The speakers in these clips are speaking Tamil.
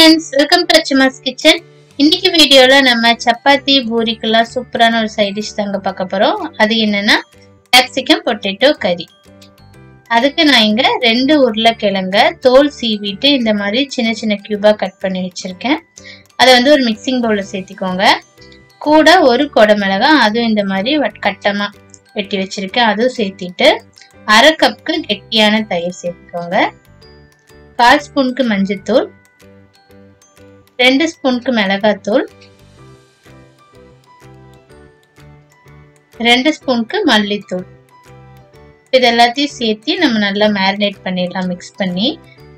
friends, welcome to Achuma'S kitchen. இன்னைக்கு வீடியோல நம்ம சப்பாத்தி பூரிக்கெல்லாம் சூப்பரான ஒரு சைட் டிஷ் தாங்க பார்க்க போறோம். அது என்னன்னா capsicum potato curry. அதுக்கு நான் இங்க 2 உருளைக்கிழங்க தோல் சீவிட்டு இந்த மாதிரி சின்ன சின்ன கியூபா கட் பண்ணி வச்சிருக்கேன். அதை வந்து ஒரு மிக்சிங் பவுல்ல சேர்த்துக்கோங்க. கூட ஒரு கொடமிளகாய் அதுவும் இந்த மாதிரி கட்டமா வெட்டி வச்சிருக்கேன். அதுவும் சேர்த்திட்டு 1/2 கப்புக்கு கெட்டியான தயிர் சேர்த்துக்கோங்க. 1/4 ஸ்பூனுக்கு மஞ்சள்தூள், 2 ஸ்பூனுக்கு மிளகாய்த்தூள், 2 ஸ்பூனுக்கு மல்லித்தூள். இது எல்லாத்தையும் சேர்த்து நம்ம நல்லா மேரினேட் பண்ணிடலாம். மிக்ஸ் பண்ணி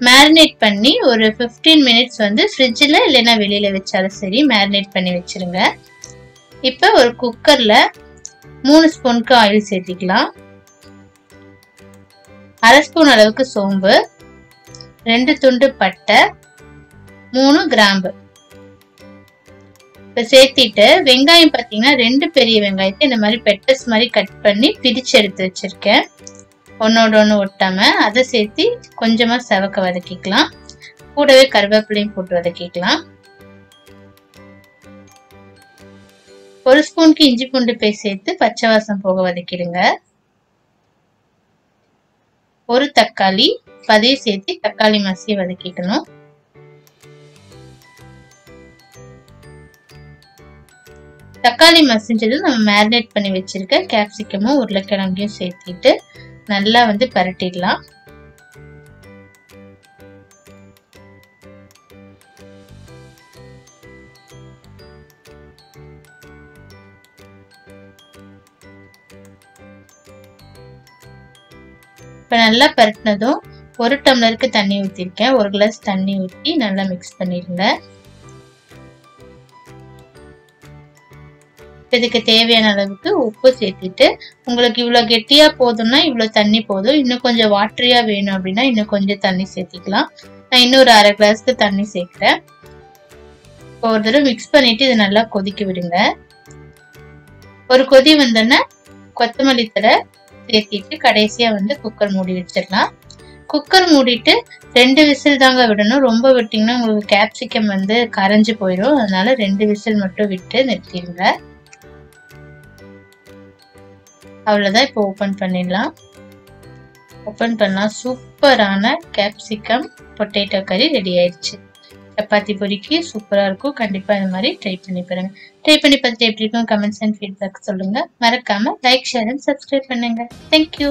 மேரினேட் பண்ணி ஒரு 15 மினிட்ஸ் வந்து ஃப்ரிட்ஜில் இல்லைன்னா வெளியில வச்சாலும் சரி மேரினேட் பண்ணி வச்சிருங்க. இப்போ ஒரு குக்கர்ல 3 ஸ்பூனுக்கு ஆயில் சேர்த்திக்கலாம். 1/2 ஸ்பூன் அளவுக்கு சோம்பு, 2 துண்டு பட்டை, 3 கிராம்பு இப்ப சேர்த்திட்டு வெங்காயம் பாத்தீங்கன்னா 2 பெரிய வெங்காயத்தை இந்த மாதிரி பெட்டஸ் மாதிரி கட் பண்ணி பிரிச்சு எடுத்து வச்சிருக்கேன். ஒன்னோட ஒண்ணு ஒட்டாம அதை சேர்த்து கொஞ்சமா செவக்க வதக்கிக்கலாம். கூடவே கருவேப்பிலையும் போட்டு வதக்கிக்கலாம். 1 ஸ்பூனுக்கு இஞ்சி பூண்டு பேஸ்ட் சேர்த்து பச்சை வாசம் போக வதக்கிடுங்க. ஒரு தக்காளி அதையும் சேர்த்து தக்காளி மசிய வதக்கிக்கணும். தக்காளி மசிஞ்சதும் நம்ம மேரினேட் பண்ணி வச்சிருக்க கேப்சிகமும் உருளைக்கிழங்கையும் சேர்த்திட்டு நல்லா வந்து பரட்டிடலாம். இப்ப நல்லா பரட்டினதும் 1 டம்ளருக்கு தண்ணி ஊற்றிருக்கேன். 1 கிளாஸ் தண்ணி ஊற்றி நல்லா மிக்ஸ் பண்ணிடுங்க. இதுக்கு தேவையான அளவுக்கு உப்பு சேர்த்துட்டு உங்களுக்கு இவ்வளவு கெட்டியா போதும்னா இவ்வளவு தண்ணி போதும். இன்னும் கொஞ்சம் வாட்டரியா வேணும் அப்படின்னா இன்னும் கொஞ்சம் தண்ணி சேர்த்திக்கலாம். நான் இன்னும் ஒரு 1/2 கிளாஸ்க்கு தண்ணி சேர்க்கிறேன். ஒரு தடவை மிக்ஸ் பண்ணிட்டு இதை நல்லா கொதிக்க விடுங்க. ஒரு கொதி வந்தோன்னா கொத்தமல்லி தழை சேர்த்திட்டு கடைசியா வந்து குக்கர் மூடி வச்சிடலாம். குக்கர் மூடிட்டு 2 விசில் தாங்க விடணும். ரொம்ப விட்டீங்கன்னா உங்களுக்கு கேப்சிகம் வந்து கரைஞ்சு போயிடும். அதனால 2 விசில் மட்டும் விட்டு நிறுத்திடுங்க. அவ்வளவுதான். இப்போ ஓபன் பண்ணிடலாம். ஓபன் பண்ணா சூப்பரான கேப்சிகம் பொட்டேட்டோ கறி ரெடி ஆயிடுச்சு. சப்பாத்தி பொரிக்கு சூப்பரா இருக்கும். கண்டிப்பா இந்த மாதிரி ட்ரை பண்ணி பாருங்க. ட்ரை பண்ணி பார்த்துட்டு எப்படி இருக்கும் கமெண்ட்ஸ் அண்ட் ஃபீட்பேக் சொல்லுங்க. மறக்காம லைக், ஷேர் அண்ட் சப்ஸ்கிரைப் பண்ணுங்க. தேங்க்யூ.